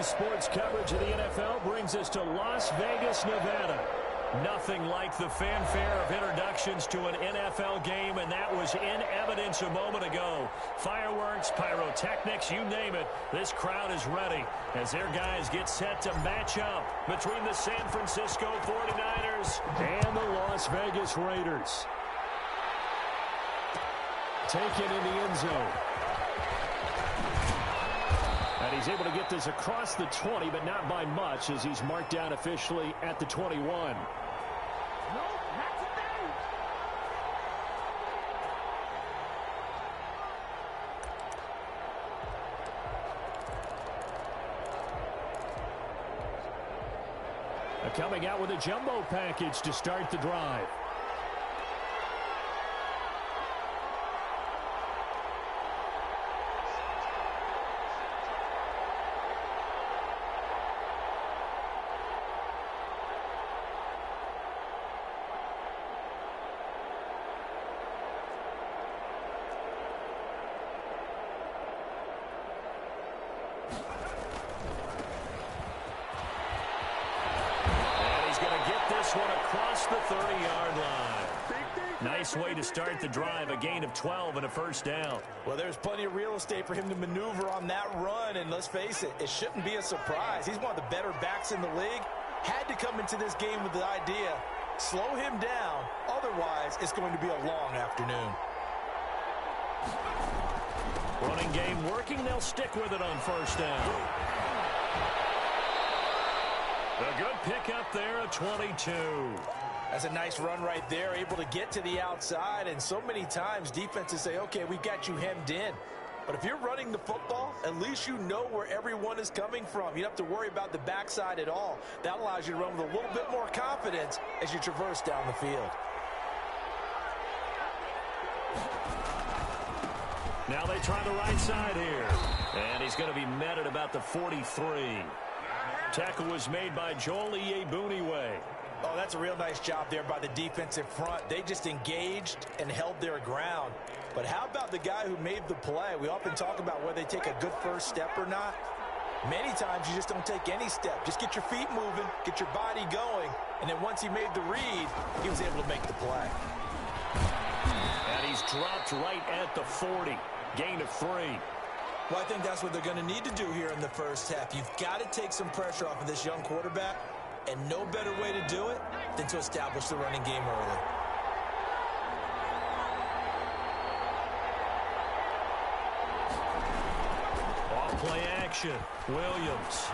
Today's sports coverage of the NFL brings us to Las Vegas, Nevada. Nothing like the fanfare of introductions to an NFL game, and that was in evidence a moment ago. Fireworks, pyrotechnics, you name it. This crowd is ready as their guys get set to match up between the San Francisco 49ers and the Las Vegas Raiders. Taken in the end zone. And he's able to get this across the 20, but not by much as he's marked down officially at the 21. Coming out with a jumbo package to start the drive. One across the 30-yard line. Nice way to start the drive, a gain of 12 and a first down. Well, there's plenty of real estate for him to maneuver on that run, and let's face it, it shouldn't be a surprise. He's one of the better backs in the league. Had to come into this game with the idea, slow him down, otherwise it's going to be a long afternoon. Running game working, they'll stick with it on first down. A good pickup there at 22. That's a nice run right there, able to get to the outside. And so many times defenses say, okay, we've got you hemmed in. But if you're running the football, at least you know where everyone is coming from. You don't have to worry about the backside at all. That allows you to run with a little bit more confidence as you traverse down the field. Now they try the right side here. And he's going to be met at about the 43. Tackle was made by Joel Iyiegbuniwe. Oh, that's a real nice job there by the defensive front. They just engaged and held their ground. But how about the guy who made the play? We often talk about whether they take a good first step or not. Many times you just don't take any step. Just get your feet moving, get your body going, and then once he made the read, he was able to make the play. And he's dropped right at the 40. Gain of 3. Well, I think that's what they're going to need to do here in the first half. You've got to take some pressure off of this young quarterback, and no better way to do it than to establish the running game early. Off-play action. Williams.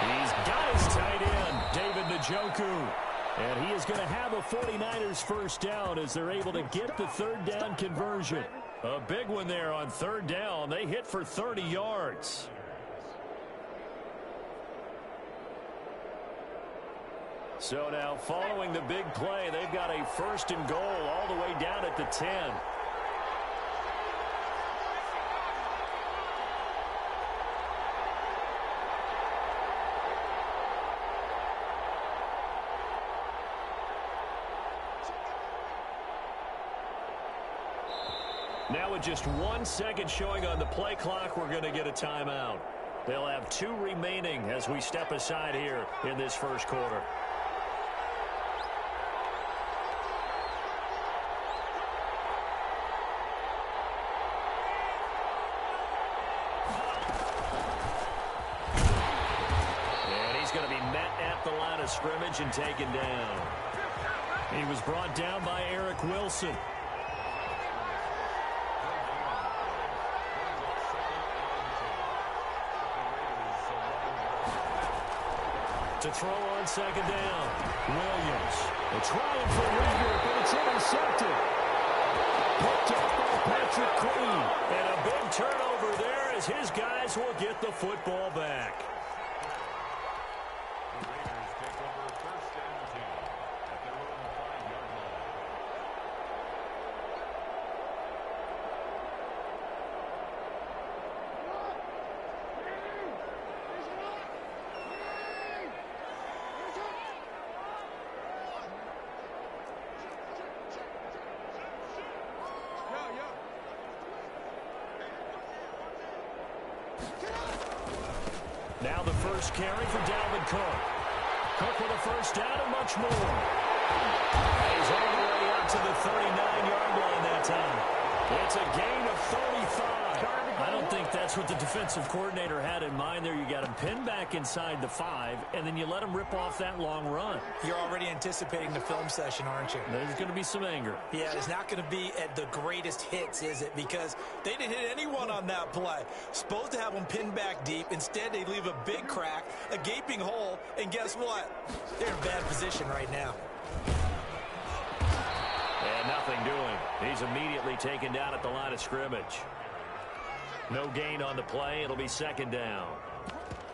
He's got his tight end, David Njoku. And he is going to have a 49ers first down as they're able to get the third down conversion. A big one there on third down. They hit for 30 yards. So now following the big play, they've got a first and goal all the way down at the 10. Now with just 1 second showing on the play clock, we're going to get a timeout. They'll have 2 remaining as we step aside here in this first quarter. And he's going to be met at the line of scrimmage and taken down. He was brought down by Eric Wilson. To throw on second down. Williams. They're trying for Reagor, but it's intercepted. Picked up by Patrick Queen. And a big turnover there as his guys will get the football back. Now the first carry for Dalvin Cook. Cook with a first down and much more. He's all the way up to the 39-yard line that time. It's a gain of 35. I don't think that's what the defensive coordinator had in mind there. You got him pinned back inside the 5, and then you let him rip off that long run. You're already anticipating the film session, aren't you? There's going to be some anger. Yeah, it's not going to be at the greatest hits, is it? Because they didn't hit anyone on that play. Supposed to have them pinned back deep. Instead, they leave a big crack, a gaping hole, and guess what? They're in bad position right now. And nothing doing. He's immediately taken down at the line of scrimmage. No gain on the play. It'll be second down.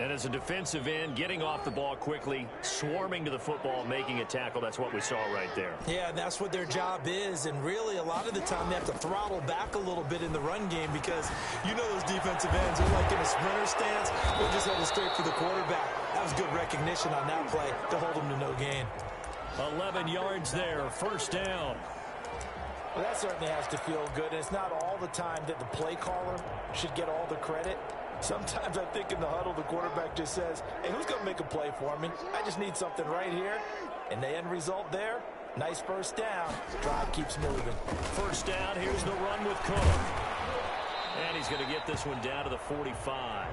And as a defensive end, getting off the ball quickly, swarming to the football, making a tackle, that's what we saw right there. Yeah, that's what their job is. And really, a lot of the time, they have to throttle back a little bit in the run game because you know those defensive ends are like in a sprinter stance. They're just headed straight for the quarterback. That was good recognition on that play to hold them to no gain. 11 yards there, first down. Well, that certainly has to feel good. And it's not all the time that the play caller should get all the credit. Sometimes I think in the huddle, the quarterback just says, hey, who's going to make a play for me? I just need something right here. And the end result there, nice first down. Drive keeps moving. First down, here's the run with Cook. And he's going to get this one down to the 45.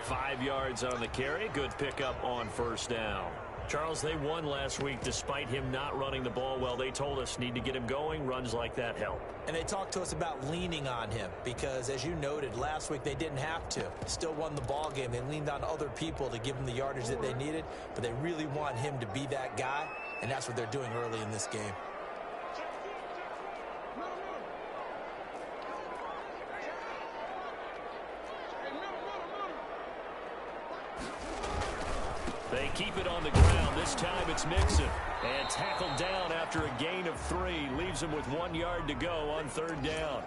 5 yards on the carry. Good pickup on first down. Charles, they won last week despite him not running the ball well. They told us need to get him going. Runs like that help. And they talked to us about leaning on him because, as you noted, last week they didn't have to. Still won the ball game. They leaned on other people to give them the yardage that they needed, but they really want him to be that guy, and that's what they're doing early in this game. They keep it on the ground. This time it's Mixon. And tackled down after a gain of 3. Leaves him with 1 yard to go on third down.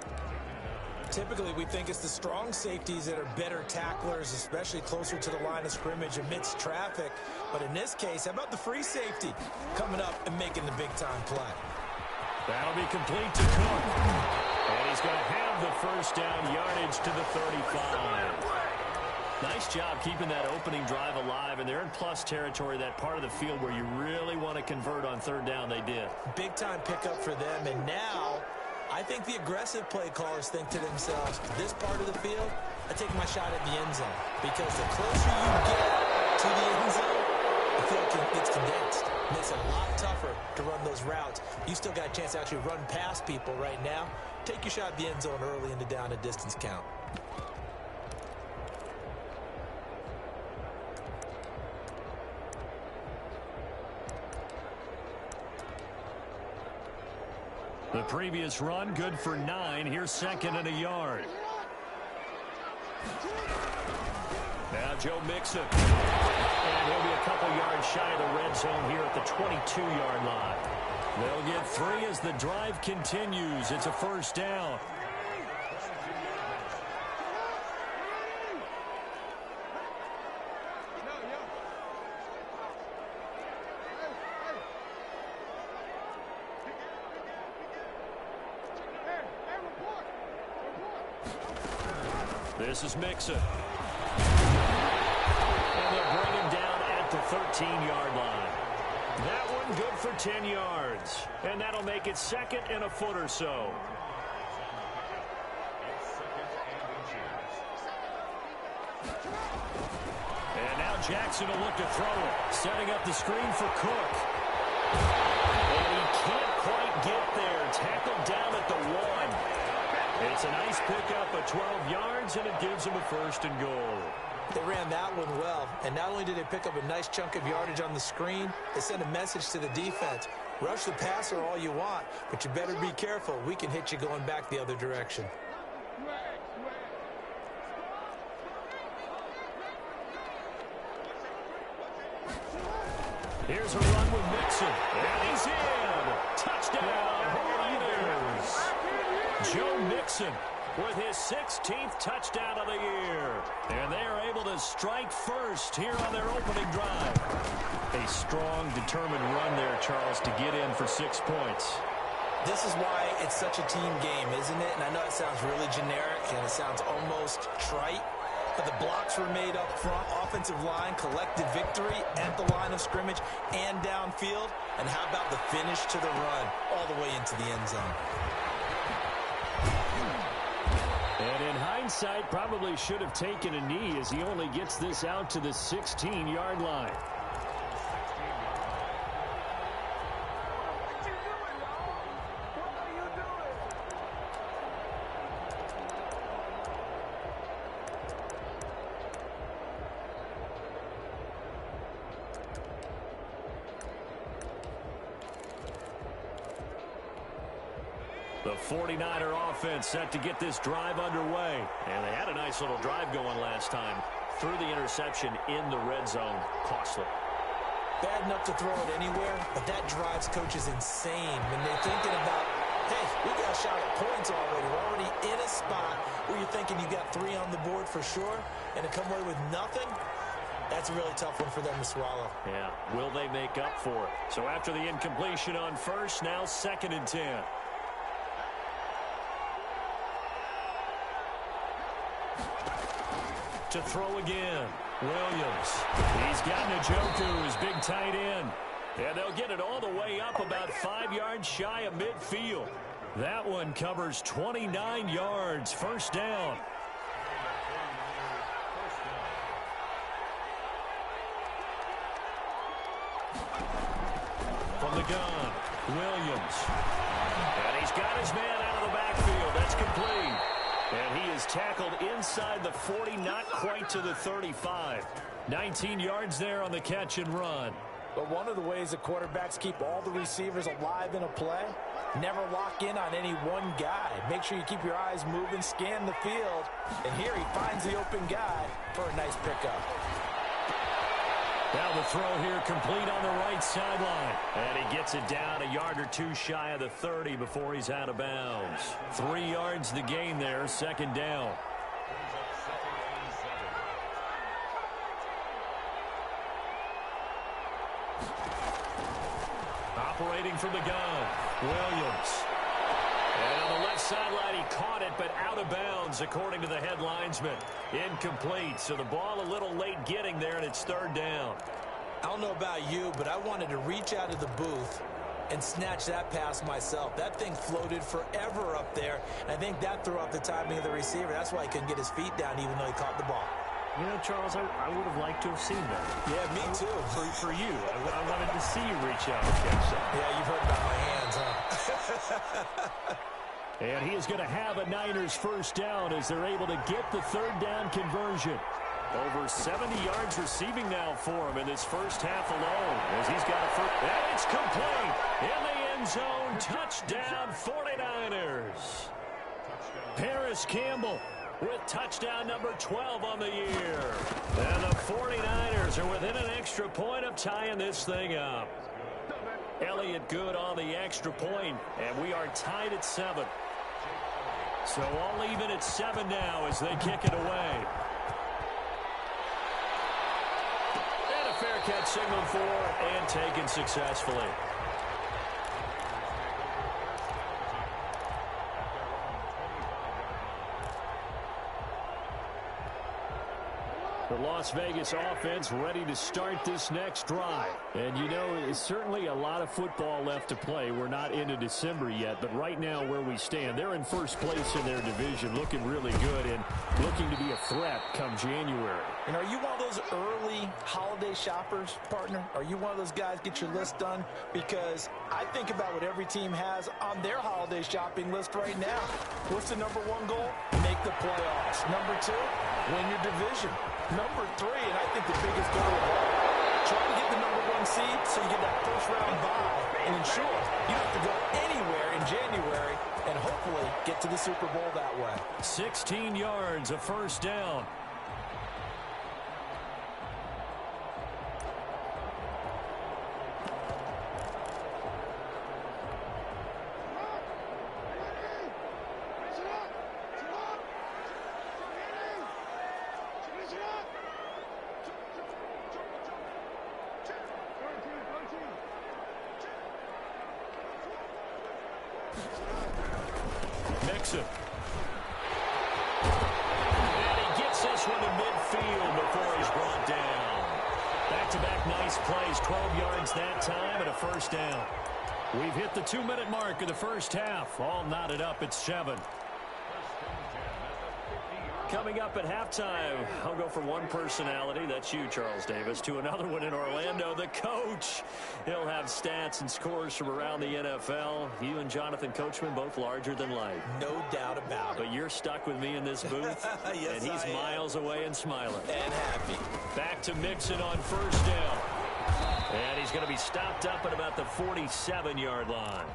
Typically, we think it's the strong safeties that are better tacklers, especially closer to the line of scrimmage amidst traffic. But in this case, how about the free safety coming up and making the big-time play? That'll be complete to Cook. And he's going to have the first down yardage to the 35. Nice job keeping that opening drive alive, and they're in plus territory, that part of the field where you really want to convert on third down. They did. Big-time pickup for them, and now I think the aggressive play callers think to themselves, this part of the field, I take my shot at the end zone, because the closer you get to the end zone, the field gets condensed. Makes it a lot tougher to run those routes. You still got a chance to actually run past people right now. Take your shot at the end zone early in the down and distance count. The previous run, good for 9. Here's second and a yard. Now Joe Mixon. And he'll be a couple yards shy of the red zone here at the 22-yard line. They'll get 3 as the drive continues. It's a first down. This is Mixon. And they'll bring him down at the 13-yard line. That one good for 10 yards. And that'll make it second and a foot or so. And now Jackson will look to throw it. Setting up the screen for Cook. And he can't quite get there. Tackled down at the 1. It's a nice pickup of 12 yards, and it gives them a first and goal. They ran that one well, and not only did they pick up a nice chunk of yardage on the screen, they sent a message to the defense. Rush the passer all you want, but you better be careful. We can hit you going back the other direction. Here's a run with Mixon, and he's in. Touchdown, Raiders. Joe Mixon with his 16th touchdown of the year. And they are able to strike first here on their opening drive. A strong, determined run there, Charles, to get in for 6 points. This is why it's such a team game, isn't it? And I know it sounds really generic and it sounds almost trite. But the blocks were made up front. Offensive line collected victory at the line of scrimmage and downfield. And how about the finish to the run all the way into the end zone? And in hindsight, probably should have taken a knee as he only gets this out to the 16-yard line. The 49er offense set to get this drive underway. And they had a nice little drive going last time. Threw the interception in the red zone. Costly. Bad enough to throw it anywhere, but that drives coaches insane when they're thinking about, hey, we got a shot at points already. We're already in a spot where you're thinking you got 3 on the board for sure, and to come away with nothing, that's a really tough one for them to swallow. Yeah, will they make up for it? So after the incompletion on first, now 2nd and 10. To throw again, Williams. He's got Njoku, his big tight end. And they'll get it all the way up about 5 yards shy of midfield. That one covers 29 yards, first down. From the gun, Williams. And he's got his man out of the backfield. That's complete. And he is tackled inside the 40, not quite to the 35. 19 yards there on the catch and run. But one of the ways the quarterbacks keep all the receivers alive in a play, never lock in on any one guy. Make sure you keep your eyes moving, scan the field. And here he finds the open guy for a nice pickup. Now the throw here complete on the right sideline. And he gets it down a yard or 2 shy of the 30 before he's out of bounds. 3 yards the gain there, 2nd down. Operating from the gun, Williams. And on the left sideline, he caught it, but out of bounds, according to the head linesman. Incomplete, so the ball a little late getting there, and it's 3rd down. I don't know about you, but I wanted to reach out of the booth and snatch that pass myself. That thing floated forever up there. I think that threw off the timing of the receiver. That's why he couldn't get his feet down, even though he caught the ball. You know, Charles, I would have liked to have seen that. Yeah, me too. For you. I wanted to see you reach out and catch that. Yeah, you've heard about my hands, huh? And he is going to have a Niners first down as they're able to get the 3rd down conversion. Over 70 yards receiving now for him in this first half alone. As he's got a first. And it's complete. In the end zone. Touchdown 49ers. Paris Campbell with touchdown number 12 on the year. And the 49ers are within an extra point of tying this thing up. Elliott good on the extra point, and we are tied at 7. So all even at 7 now as they kick it away. And a fair catch signaled for and taken successfully. The Las Vegas offense ready to start this next drive. And, you know, it's certainly a lot of football left to play. We're not into December yet, but right now where we stand, they're in first place in their division, looking really good and looking to be a threat come January. And are you one of those early holiday shoppers, partner? Are you one of those guys get your list done? Because I think about what every team has on their holiday shopping list right now. What's the number 1 goal? Make the playoffs. Number 2, win your division. Number 3, and I think the biggest goal of all, try to get the number 1 seed so you get that first-round bye and ensure you don't have to go anywhere in January and hopefully get to the Super Bowl that way. 16 yards, a first down. Mixon. And he gets this one to midfield before he's brought down. Back-to-back nice plays, 12 yards that time and a first down. We've hit the 2-minute mark of the first half. All knotted up at 7. Coming up at halftime, I'll go from one personality, that's you, Charles Davis, to another one in Orlando, the coach. He'll have stats and scores from around the NFL. You and Jonathan Coachman, both larger than life. No doubt about it. But you're stuck with me in this booth, yes, and he's miles away and smiling. And happy. Back to Mixon on first down. And he's going to be stopped up at about the 47-yard line.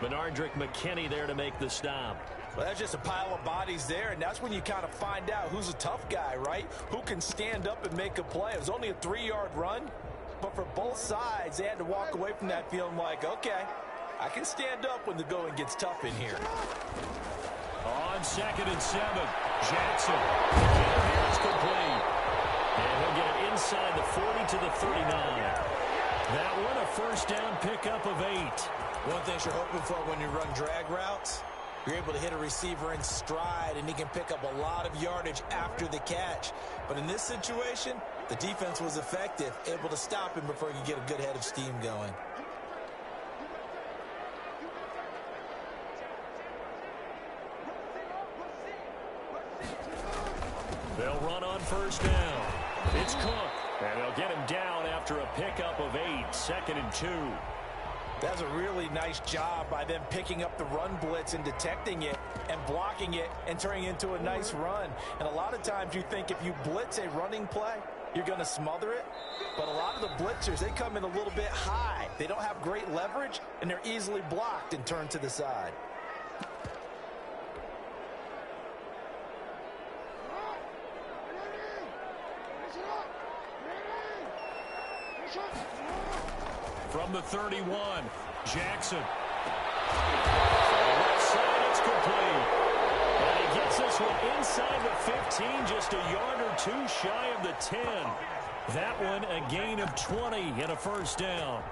Benardrick McKinney there to make the stop. Well, that's just a pile of bodies there, and that's when you kind of find out who's a tough guy, right? Who can stand up and make a play. It was only a 3-yard run, but for both sides, they had to walk away from that feeling like, okay, I can stand up when the going gets tough in here. On 2nd and 7, Jackson. It's complete. And he'll get it inside the 40 to the 39. That one a first down pickup of 8. One thing you're hoping for when you run drag routes, you're able to hit a receiver in stride, and he can pick up a lot of yardage after the catch. But in this situation, the defense was effective, able to stop him before he could get a good head of steam going. They'll run on first down. It's Cook, and they'll get him down after a pickup of 8, 2nd and 2. That's a really nice job by them picking up the run blitz and detecting it and blocking it and turning it into a nice run. And a lot of times you think if you blitz a running play, you're going to smother it. But a lot of the blitzers, they come in a little bit high. They don't have great leverage, and they're easily blocked and turned to the side. From the 31, Jackson. Left side, it's complete. And he gets this one inside the 15, just a yard or 2 shy of the 10. That one a gain of 20 and a first down.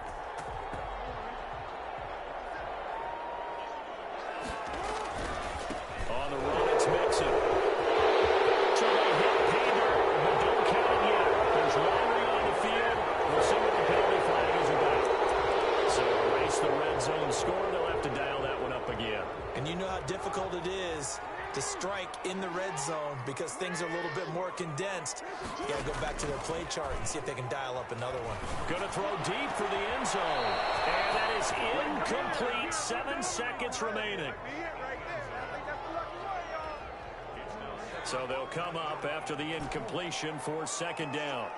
On the run, it's Mixon. Trying to hit Pander, but don't count it yet. There's Lowry on the field. We'll see what the penalty flag is about. So erase the red zone score. They'll have to dial that one up again. And you know how difficult it is to strike in the red zone because things are a little bit more condensed. You got to go back to their play chart and see if they can dial up another one. Going to throw deep for the end zone. And that is incomplete. 7 seconds remaining. So they'll come up after the incompletion for 2nd down.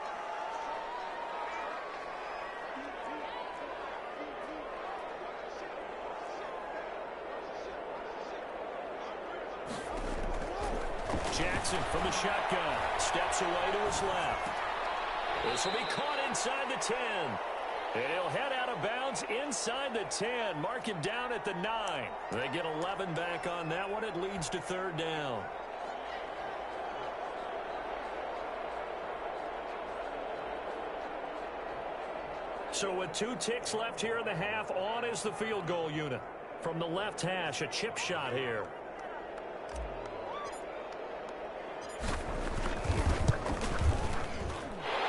Jackson from the shotgun. Steps away to his left. This will be caught inside the 10. And he'll head out of bounds inside the 10. Mark him down at the 9. They get 11 back on that one. It leads to 3rd down. So with 2 ticks left here in the half, on is the field goal unit. From the left hash, a chip shot here.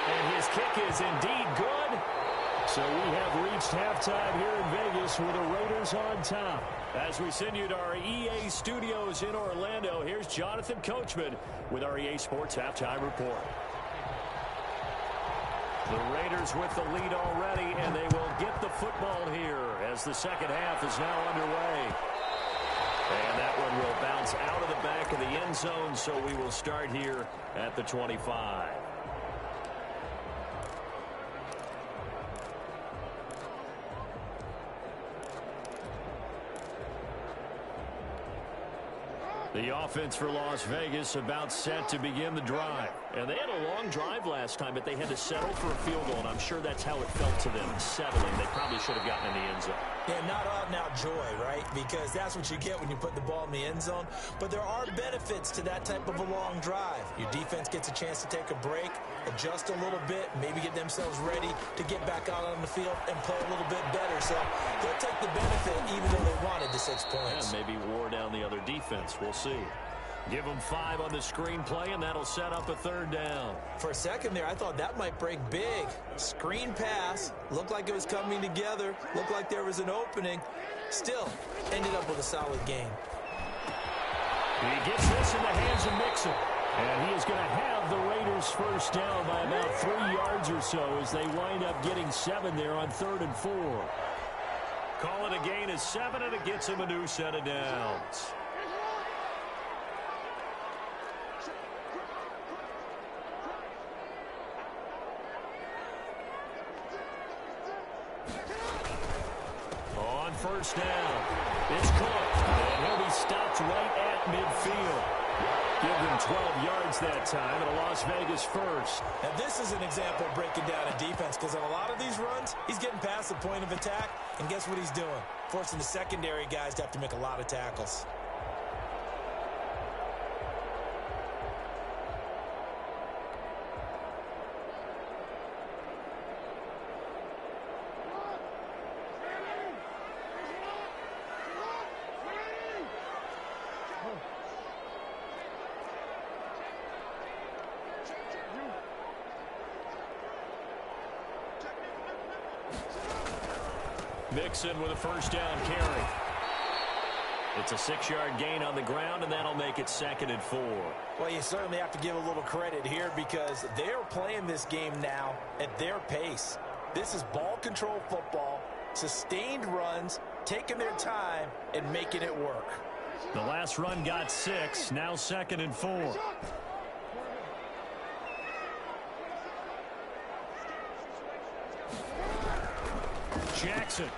And his kick is indeed good. So we have reached halftime here in Vegas with the Raiders on top. As we send you to our EA studios in Orlando, here's Jonathan Coachman with our EA Sports Halftime Report. The Raiders with the lead already, and they will get the football here as the second half is now underway. And that one will bounce out of the back of the end zone, so we will start here at the 25. The offense for Las Vegas about set to begin the drive. And they had a long drive last time, but they had to settle for a field goal, and I'm sure that's how it felt to them, settling. They probably should have gotten in the end zone. Yeah, not out-and-out joy, right? Because that's what you get when you put the ball in the end zone. But there are benefits to that type of a long drive. Your defense gets a chance to take a break, adjust a little bit, maybe get themselves ready to get back out on the field and play a little bit better. So they'll take the benefit even though they wanted the 6 points. Yeah, maybe wore down the other defense. We'll see. Give them 5 on the screenplay, and that'll set up a 3rd down. For a second there, I thought that might break big. Screen pass. Looked like it was coming together. Looked like there was an opening. Still, ended up with a solid game. He gets this in the hands of Mixon. And he is going to have the Raiders first down by about 3 yards or so as they wind up getting 7 there on 3rd and 4. Call it a gain of 7, and it gets him a new set of downs. On first down, it's Cook, and he'll be stopped right at midfield. Give them 12 yards that time, and a Las Vegas first. Now, this is an example of breaking down a defense, because on a lot of these runs, he's getting past the point of attack, and guess what he's doing? Forcing the secondary guys to have to make a lot of tackles. Mixon with a first down carry. It's a 6-yard gain on the ground, and that'll make it 2nd and 4. Well, you certainly have to give a little credit here because they're playing this game now at their pace. This is ball control football, sustained runs, taking their time, and making it work. The last run got 6, now 2nd and 4. Jackson.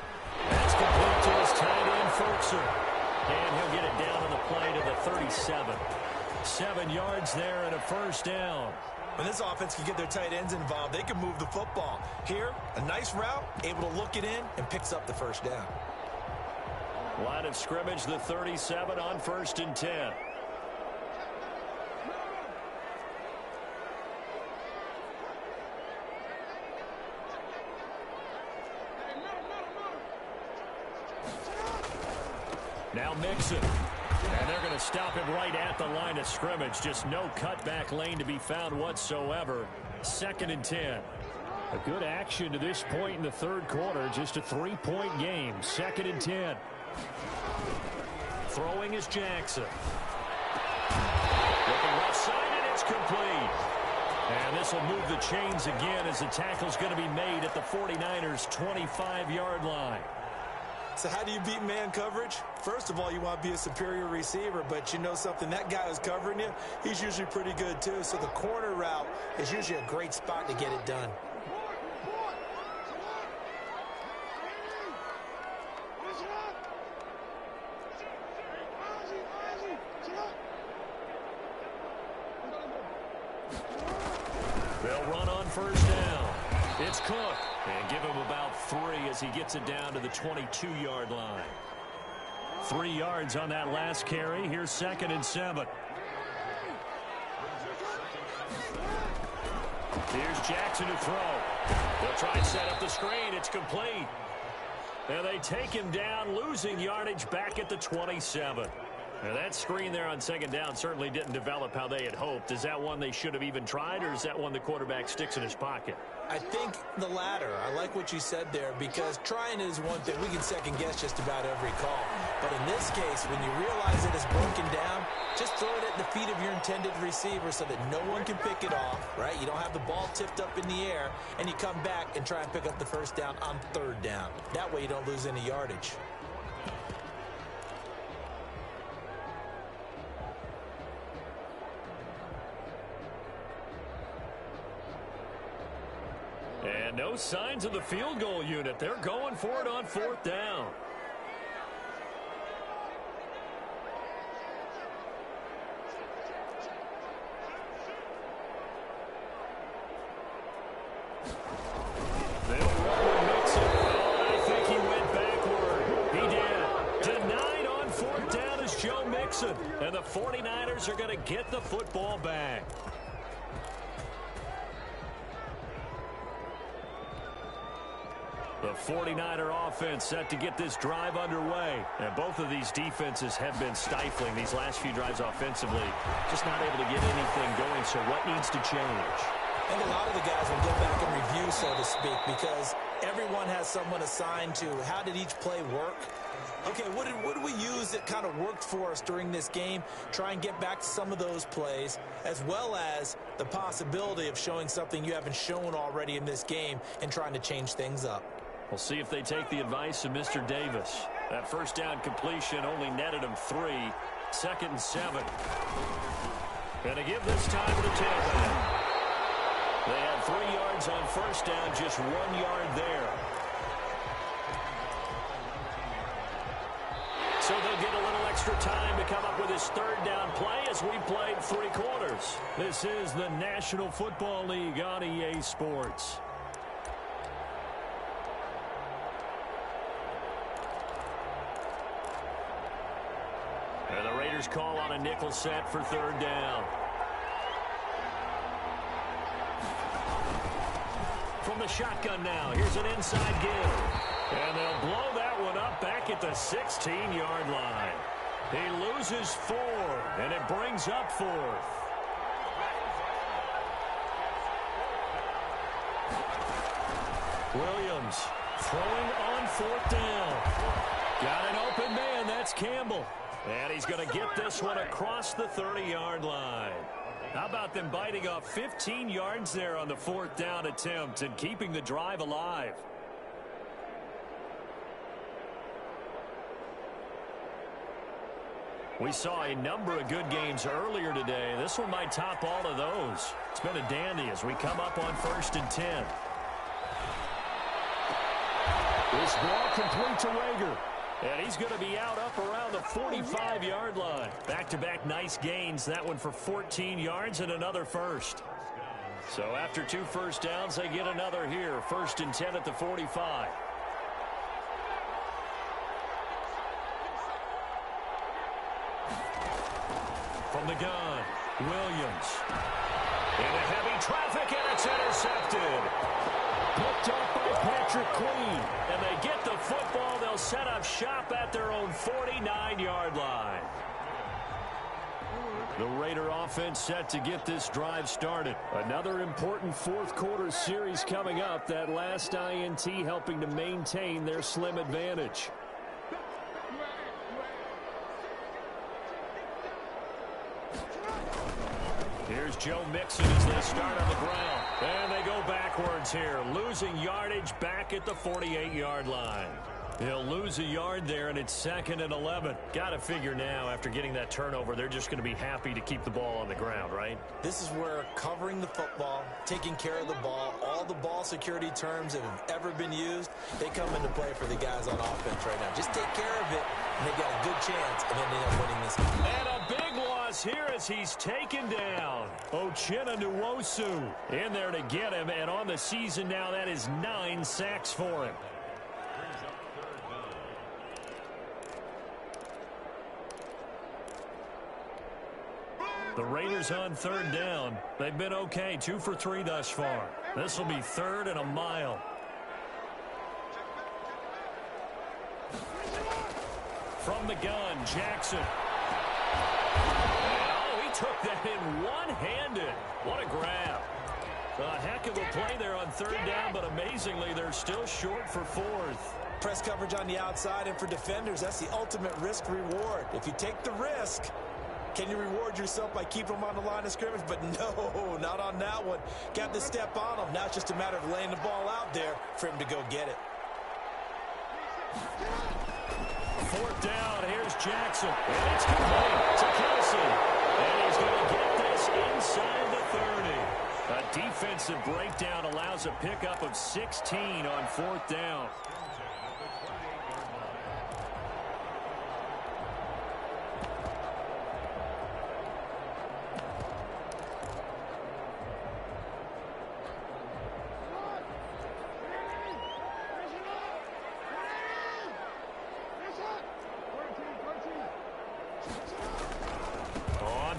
That's complete to his tight end, Fultz. And he'll get it down on the play to the 37. 7 yards there and a first down. When this offense can get their tight ends involved, they can move the football. Here, a nice route, able to look it in, and picks up the first down. Line of scrimmage, the 37 on 1st and 10. Now Mixon. And they're going to stop him right at the line of scrimmage. Just no cutback lane to be found whatsoever. 2nd and 10. A good action to this point in the 3rd quarter. Just a 3-point game. 2nd and 10. Throwing is Jackson. Looking left side, and it's complete. And this will move the chains again as the tackle's going to be made at the 49ers' 25-yard line. So how do you beat man coverage? First of all, you want to be a superior receiver, but you know something, that guy who's covering you, he's usually pretty good too. So the corner route is usually a great spot to get it done. They'll run on first down. It's Cook. And give him about 3 as he gets it down to the 22-yard line. 3 yards on that last carry. Here's 2nd and 7. Here's Jackson to throw. They'll try and set up the screen. It's complete. And they take him down, losing yardage back at the 27. Now that screen there on 2nd down certainly didn't develop how they had hoped. Is that one they should have even tried, or is that one the quarterback sticks in his pocket? I think the latter. I like what you said there, because trying is one thing. We can second guess just about every call. But in this case, when you realize that it's broken down, just throw it at the feet of your intended receiver so that no one can pick it off, right? You don't have the ball tipped up in the air, and you come back and try and pick up the first down on 3rd down. That way you don't lose any yardage. And no signs of the field goal unit. They're going for it on 4th down. They'll run with Mixon. Oh, I think he went backward. He did. Denied on 4th down is Joe Mixon. And the 49ers are going to get the football back. The 49er offense set to get this drive underway. And both of these defenses have been stifling these last few drives offensively. Just not able to get anything going, so what needs to change? I think a lot of the guys will go back and review, so to speak, because everyone has someone assigned to how did each play work. Okay, what did we use that kind of worked for us during this game? Try and get back to some of those plays, as well as the possibility of showing something you haven't shown already in this game and trying to change things up. We'll see if they take the advice of Mr. Davis. That first down completion only netted him 3. 2nd and 7. And to give this time to the tailback. They had 3 yards on first down, just 1 yard there. So they'll get a little extra time to come up with his 3rd down play as we played 3 quarters. This is the National Football League on EA Sports. And the Raiders call on a nickel set for 3rd down. From the shotgun now, here's an inside give. And they'll blow that one up back at the 16-yard line. He loses 4, and it brings up 4th. Williams throwing on 4th down. Got an open man, that's Campbell. And he's going to get this one across the 30-yard line. How about them biting off 15 yards there on the 4th down attempt and keeping the drive alive? We saw a number of good games earlier today. This one might top all of those. It's been a dandy as we come up on 1st and 10. This ball complete to Rager. And he's going to be out up around the 45-yard line. Back-to-back nice gains. That one for 14 yards and another first. So after 2 first downs, they get another here. 1st and 10 at the 45. From the gun, Williams. Into heavy traffic, and it's intercepted. Picked up by Patrick Queen. And they get the football. They'll set up shop at their own 49-yard line. The Raider offense set to get this drive started. Another important 4th quarter series coming up. That last INT helping to maintain their slim advantage. Here's Joe Mixon as they start on the ground. And they go backwards here, losing yardage back at the 48-yard line. He'll lose a yard there, and it's 2nd and 11. Got to figure now, after getting that turnover, they're just going to be happy to keep the ball on the ground, right? This is where covering the football, taking care of the ball, all the ball security terms that have ever been used, they come into play for the guys on offense right now. Just take care of it, and they've got a good chance of ending up winning this game. And a big loss here as he's taken down. Uchenna Nwosu in there to get him, and on the season now, that is 9 sacks for him. The Raiders on 3rd down. They've been okay, 2 for 3 thus far. This will be 3rd and a mile. From the gun, Jackson. Oh, he took that in one-handed. What a grab. A heck of a play there on 3rd down, but amazingly, they're still short for 4th. Press coverage on the outside, and for defenders, that's the ultimate risk-reward. If you take the risk, can you reward yourself by keeping them on the line of scrimmage? But no, not on that one. Got to step on them. Now it's just a matter of laying the ball out there for him to go get it. 4th down, here's Jackson. And it's complete to Kelsey. And he's going to get this inside the 30. A defensive breakdown allows a pickup of 16 on 4th down.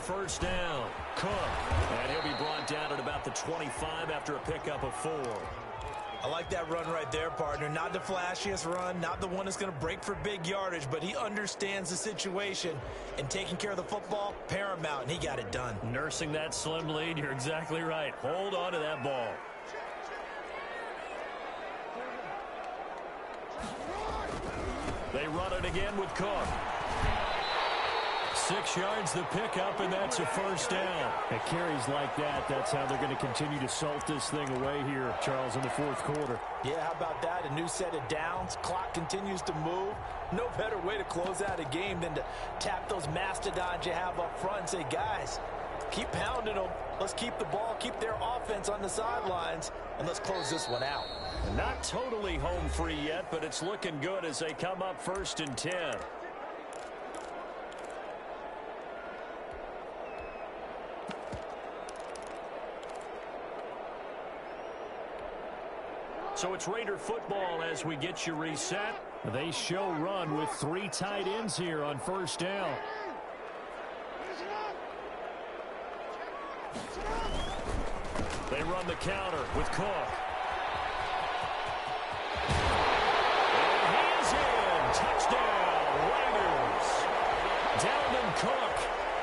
First down, Cook. And he'll be brought down at about the 25 after a pickup of 4. I like that run right there, partner. Not the flashiest run, not the one that's going to break for big yardage, but he understands the situation, and taking care of the football, paramount, and he got it done. Nursing that slim lead, you're exactly right. Hold on to that ball. They run it again with Cook. 6 yards the pickup, and that's a first down. At carries like that, that's how they're going to continue to salt this thing away here, Charles, in the fourth quarter. Yeah, how about that? A new set of downs. Clock continues to move. No better way to close out a game than to tap those mastodons you have up front and say, guys, keep pounding them. Let's keep the ball, keep their offense on the sidelines, and let's close this one out. Not totally home free yet, but it's looking good as they come up 1st and 10. So it's Raider football as we get you reset. They show run with 3 tight ends here on first down. They run the counter with Cook. And he is in. Touchdown, Raiders. Dalvin Cook.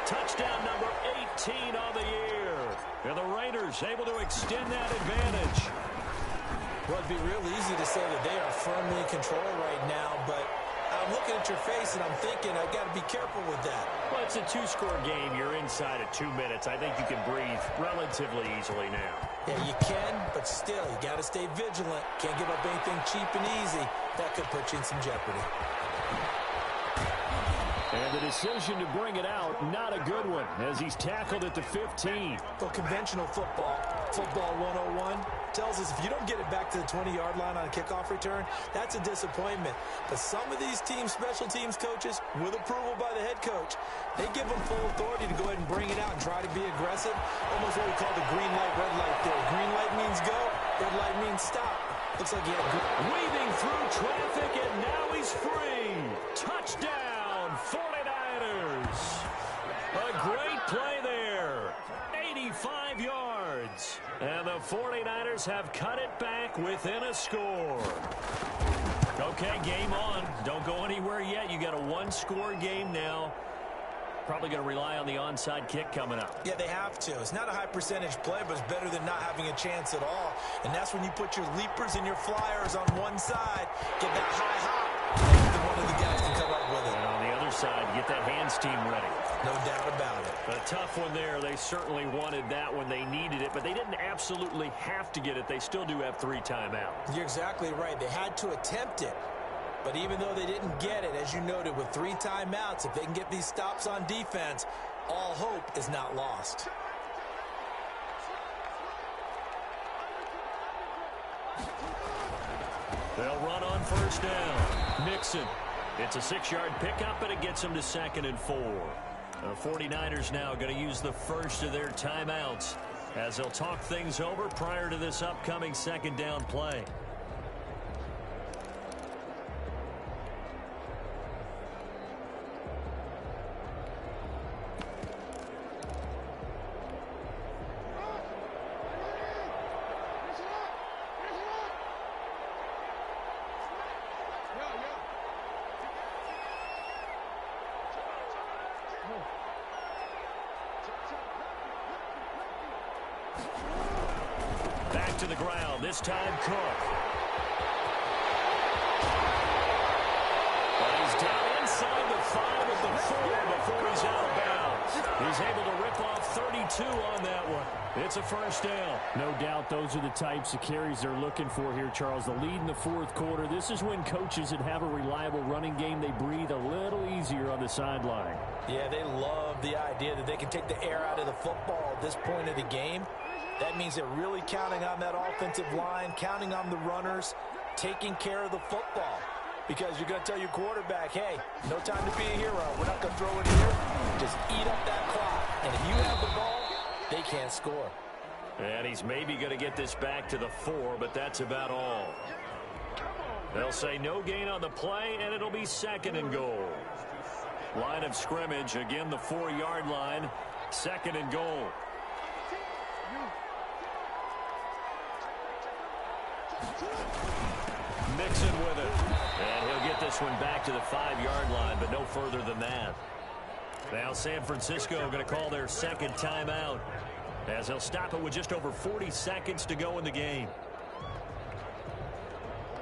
Touchdown number 18 on the year. And the Raiders able to extend that advantage. Well, it'd be real easy to say that they are firmly in control right now, but I'm looking at your face and I'm thinking I've got to be careful with that. Well, it's a 2-score game. You're inside of 2 minutes. I think you can breathe relatively easily now. Yeah, you can, but still, you got to stay vigilant. Can't give up anything cheap and easy. That could put you in some jeopardy. And the decision to bring it out, not a good one, as he's tackled at the 15. Well, conventional football 101, tells us if you don't get it back to the 20-yard line on a kickoff return, that's a disappointment. But some of these special teams coaches, with approval by the head coach, they give them full authority to go ahead and bring it out and try to be aggressive. Almost what we call the green light, red light theory. Green light means go, red light means stop. Looks like he had weaving through traffic, and now he's free. Touchdown, 49ers. A great play there. 85 yards. And the 49ers have cut it back within a score. Okay, game on. Don't go anywhere yet. You got a 1-score game now. Probably going to rely on the onside kick coming up. Yeah, they have to. It's not a high percentage play, but it's better than not having a chance at all. And that's when you put your leapers and your flyers on one side, get that high hop, and one of the guys can come up with it. And on the other side, get that hands team ready. No doubt about it. A tough one there. They certainly wanted that when they needed it, but they didn't absolutely have to get it. They still do have 3 timeouts. You're exactly right. They had to attempt it. But even though they didn't get it, as you noted, with 3 timeouts, if they can get these stops on defense, all hope is not lost. They'll run on first down. Mixon. It's a 6-yard pickup, and it gets them to 2nd and 4. The 49ers now going to use the first of their timeouts as they'll talk things over prior to this upcoming 2nd down play. Back to the ground, this time Cook. But he's down inside the 5 at the 4 before he's out of bounds. He's able to rip off 32 on that one. It's a first down. No doubt those are the types of carries they're looking for here, Charles. The lead in the fourth quarter. This is when coaches that have a reliable running game, they breathe a little easier on the sideline. Yeah, they love the idea that they can take the air out of the football at this point of the game. That means they're really counting on that offensive line, counting on the runners, taking care of the football. Because you're going to tell your quarterback, hey, no time to be a hero. We're not going to throw it here. Just eat up that clock. And if you have the ball, they can't score. And he's maybe going to get this back to the 4, but that's about all. They'll say no gain on the play, and it'll be 2nd and goal. Line of scrimmage, again the 4-yard line, 2nd and goal. Mixon with it. And he'll get this one back to the 5-yard line, but no further than that. Now San Francisco going to call their second timeout, as they'll stop it with just over 40 seconds to go in the game.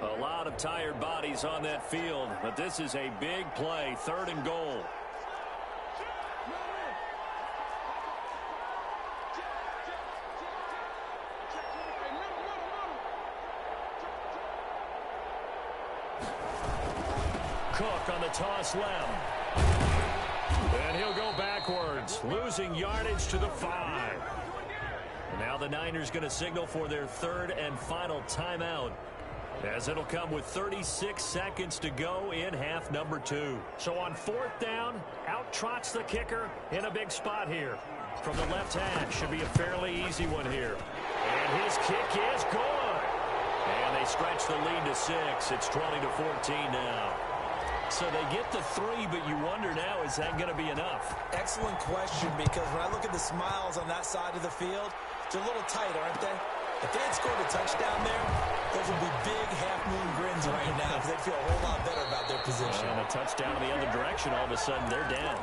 A lot of tired bodies on that field, but this is a big play, 3rd and goal. Cook on the toss left. And he'll go backwards, losing yardage to the 5. Now the Niners going to signal for their 3rd and final timeout, as it'll come with 36 seconds to go in half number 2. So on 4th down, out trots the kicker in a big spot here. From the left hash, should be a fairly easy one here. And his kick is good. And they stretch the lead to 6. It's 20-14 now. So they get the 3, but you wonder now, is that going to be enough? Excellent question, because when I look at the smiles on that side of the field, they're a little tight, aren't they? If they had scored a touchdown there, those would be big half-moon grins right now, because they'd feel a whole lot better about their position. And a touchdown in the other direction, all of a sudden they're down.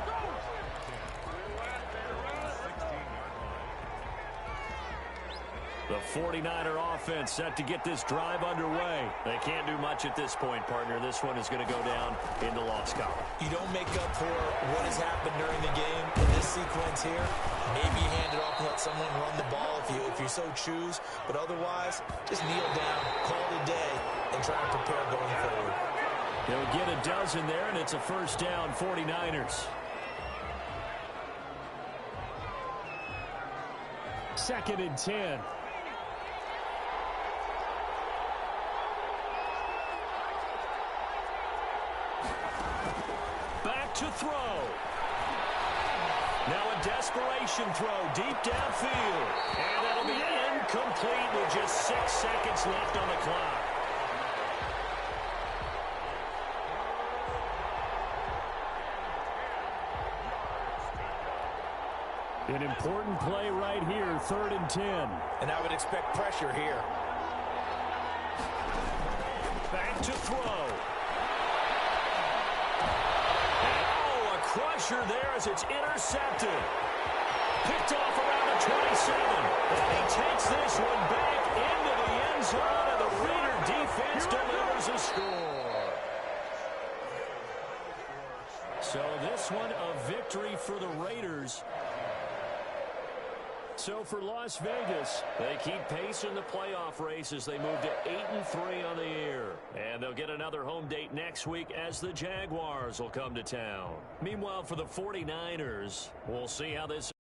The 49er offense set to get this drive underway. They can't do much at this point, partner. This one is going to go down in the loss column. You don't make up for what has happened during the game in this sequence here. Maybe you hand it off and let someone run the ball if you so choose. But otherwise, just kneel down, call it a day, and try and prepare going forward. They'll get a dozen there, and it's a 1st down, 49ers. 2nd and 10. Back to throw. Now a desperation throw deep downfield. And that'll be incomplete with just 6 seconds left on the clock. An important play right here, 3rd and 10. And I would expect pressure here. Back to throw. Crusher there as it's intercepted. Picked off around the 27. And he takes this one back into the end zone, and the Raider defense delivers a score. So this one a victory for the Raiders. So for Las Vegas, they keep pace in the playoff race as they move to 8-3 on the year. And they'll get another home date next week as the Jaguars will come to town. Meanwhile, for the 49ers, we'll see how this